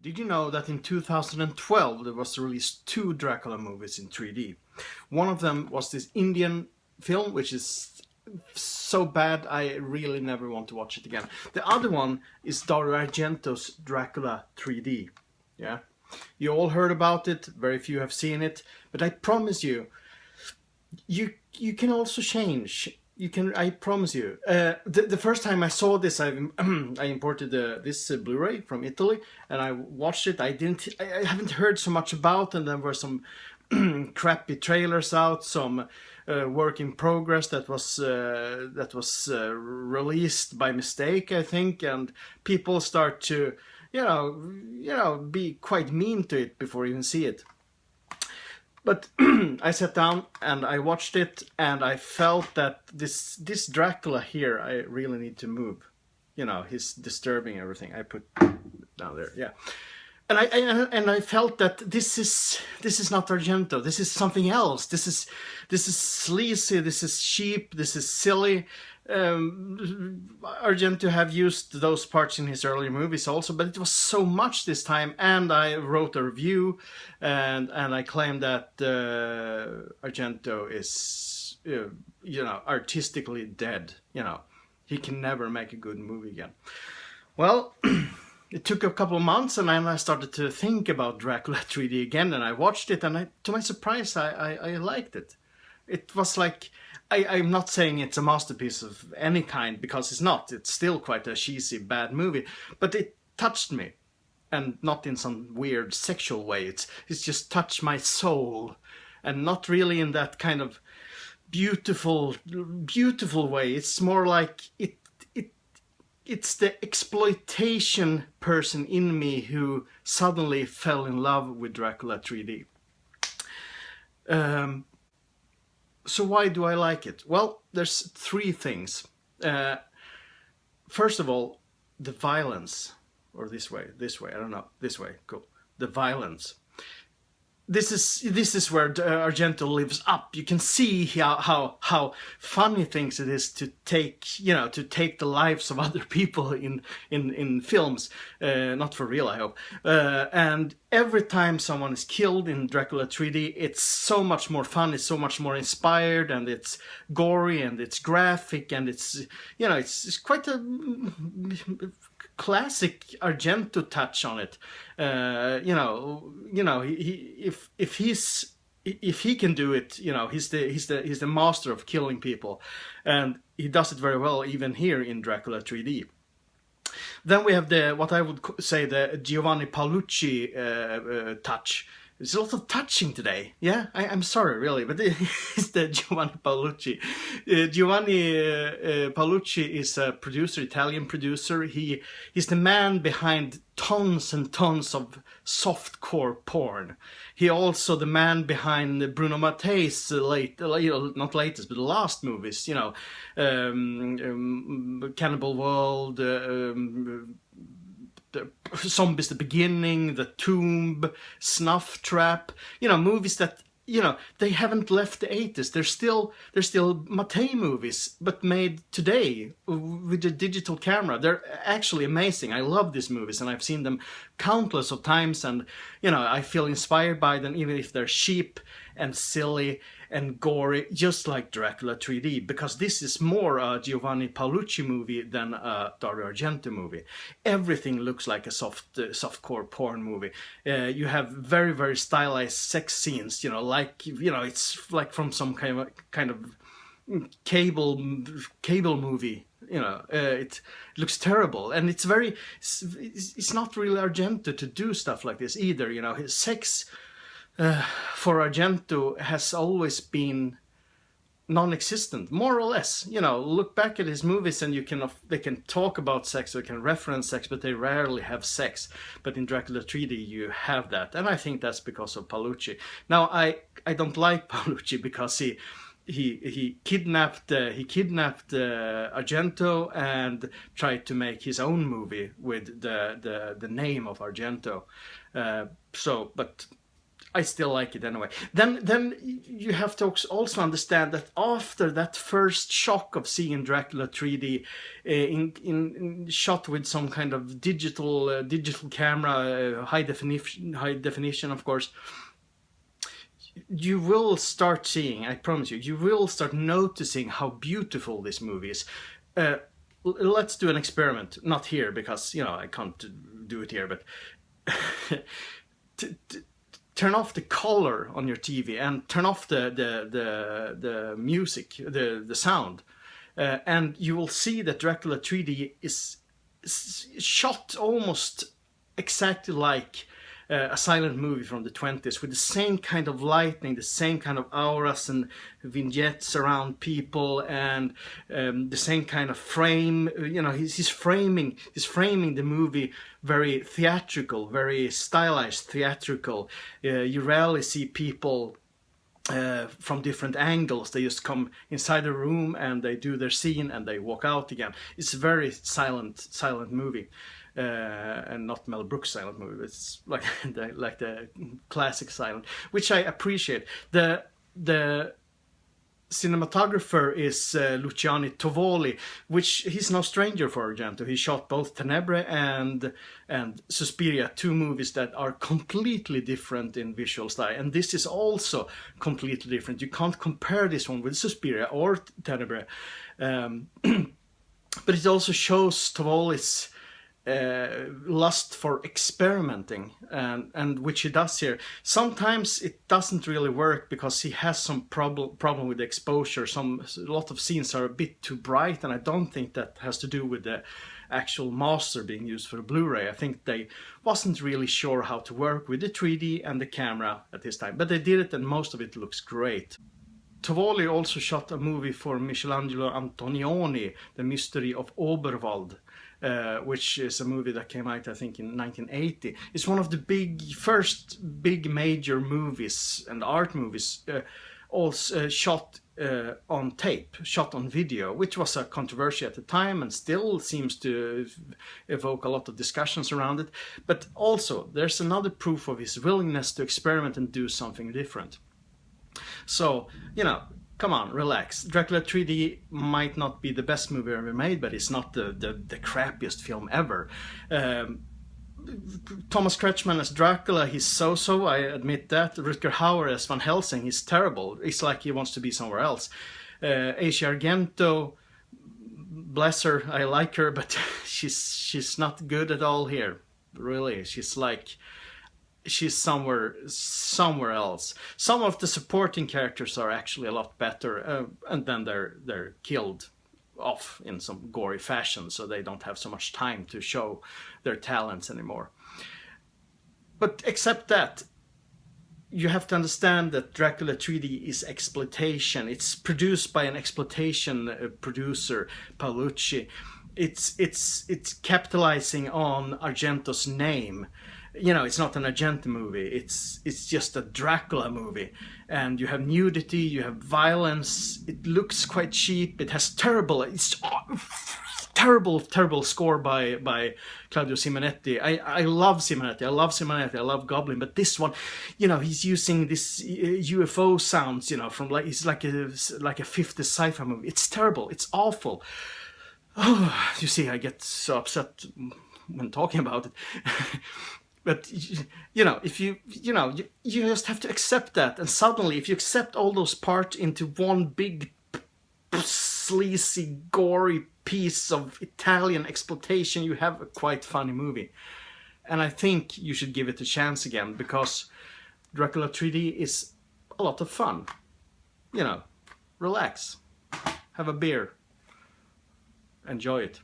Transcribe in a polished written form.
Did you know that in 2012 there was released two Dracula movies in 3D? One of them was this Indian film, which is so bad I really never want to watch it again. The other one is Dario Argento's Dracula 3D. Yeah, you all heard about it. Very few have seen it, but I promise you, you can also change. You can. I promise you. The first time I saw this, I imported this Blu-ray from Italy, and I watched it. I haven't heard so much about, and there were some crappy trailers out, some work in progress that was released by mistake, I think, and people start to, be quite mean to it before you even see it. But I sat down and I watched it, and I felt that this Dracula here, I really need to move. He's disturbing everything. I put down there, yeah. And I felt that this is not Argento. This is something else. This is sleazy. This is cheap. This is silly. Argento have used those parts in his earlier movies also, but it was so much this time. And I wrote a review, and I claimed that Argento is artistically dead. He can never make a good movie again. Well. It took a couple of months, and then I started to think about Dracula 3D again, and I watched it, and to my surprise, I liked it. It was like, I'm not saying it's a masterpiece of any kind, because it's not. It's still quite a cheesy, bad movie, but it touched me, and not in some weird sexual way. It's just touched my soul, and not really in that kind of beautiful way. It's more like it's the exploitation person in me who suddenly fell in love with Dracula 3D. So why do I like it? Well, there's three things. First of all, the violence. Or this way, I don't know. This way, cool. The violence. This is where Argento lives up. You can see how funny things it is to take the lives of other people in films, not for real, I hope. And every time someone is killed in Dracula 3D, it's so much more fun. It's so much more inspired, and it's gory, and it's graphic, and it's quite a classic Argento touch on it. If he can do it, he's the master of killing people, and he does it very well even here in Dracula 3D. Then we have what I would say the Giovanni Paolucci touch. There's a lot of touching today. Yeah, I'm sorry, really, but it's the Giovanni Paolucci. Giovanni Paolucci is a producer, Italian producer. He's the man behind tons and tons of softcore porn. He also the man behind Bruno Mattei's not latest, but the last movies. Cannibal World. The Zombies, the Beginning, The Tomb, Snuff Trap, movies that, they haven't left the 80s. They're still Mattei movies, but made today with a digital camera. They're actually amazing. I love these movies, and I've seen them countless of times, and, I feel inspired by them, even if they're cheap and silly and gory, just like Dracula 3D, because this is more a Giovanni Paolucci movie than a Dario Argento movie. Everything looks like a softcore porn movie. You have very, very stylized sex scenes, it's like from some kind of cable movie. It looks terrible, and it's not really Argento to do stuff like this either. His sex for Argento has always been non-existent, more or less. Look back at his movies, and they can talk about sex, they can reference sex, but they rarely have sex. But in Dracula 3D, you have that, and I think that's because of Paolucci. Now, I don't like Paolucci because he kidnapped Argento and tried to make his own movie with the name of Argento. But I still like it anyway. Then you have to also understand that after that first shock of seeing Dracula 3D in shot with some kind of digital camera, high definition, of course, you will start seeing, I promise you will start noticing how beautiful this movie is. Let's do an experiment, not here because I can't do it here, but turn off the color on your TV and turn off the music, the sound, and you will see that Dracula 3D is shot almost exactly like a silent movie from the 20s, with the same kind of lighting, the same kind of auras and vignettes around people, and the same kind of frame. He's framing the movie very theatrical, very stylized theatrical. You rarely see people from different angles. They just come inside the room and they do their scene and they walk out again. It's a very silent movie. And not Mel Brooks silent movie. It's like the classic silent, which I appreciate. The cinematographer is Luciano Tovoli, which he's no stranger for Argento. He shot both Tenebrae and Suspiria, two movies that are completely different in visual style, and this is also completely different. You can't compare this one with Suspiria or Tenebrae, but it also shows Tovoli's lust for experimenting, and which he does here. Sometimes it doesn't really work because he has some problem with the exposure. A lot of scenes are a bit too bright, and I don't think that has to do with the actual master being used for Blu-ray. I think they wasn't really sure how to work with the 3D and the camera at this time, but they did it, and most of it looks great. Tovoli also shot a movie for Michelangelo Antonioni, The Mystery of Oberwald, which is a movie that came out, I think, in 1980. It's one of the first big major movies and art movies also shot on tape, shot on video, which was a controversy at the time and still seems to evoke a lot of discussions around it. But also, there's another proof of his willingness to experiment and do something different. So, come on, relax. Dracula 3D might not be the best movie ever made, but it's not the crappiest film ever. Thomas Kretschmann as Dracula, he's so-so, I admit that. Rutger Hauer as Van Helsing, he's terrible. It's like he wants to be somewhere else. Dario Argento, bless her, I like her, but she's not good at all here. Really, she's somewhere else. Some of the supporting characters are actually a lot better, and then they're killed off in some gory fashion, so they don't have so much time to show their talents anymore. But except that, you have to understand that Dracula 3D is exploitation. It's produced by an exploitation producer, Paolucci. It's capitalizing on Argento's name. It's not an Argento movie, it's just a Dracula movie. And you have nudity, you have violence, it looks quite cheap, it has terrible score by Claudio Simonetti. I love Simonetti, I love Goblin, but this one, he's using this UFO sounds, from it's like a 50s sci-fi movie. It's terrible, it's awful. Oh, you see, I get so upset when talking about it. But, if you just have to accept that. And suddenly, if you accept all those parts into one big, sleazy, gory piece of Italian exploitation, you have a quite funny movie. And I think you should give it a chance again, because Dracula 3D is a lot of fun. Relax. Have a beer. Enjoy it.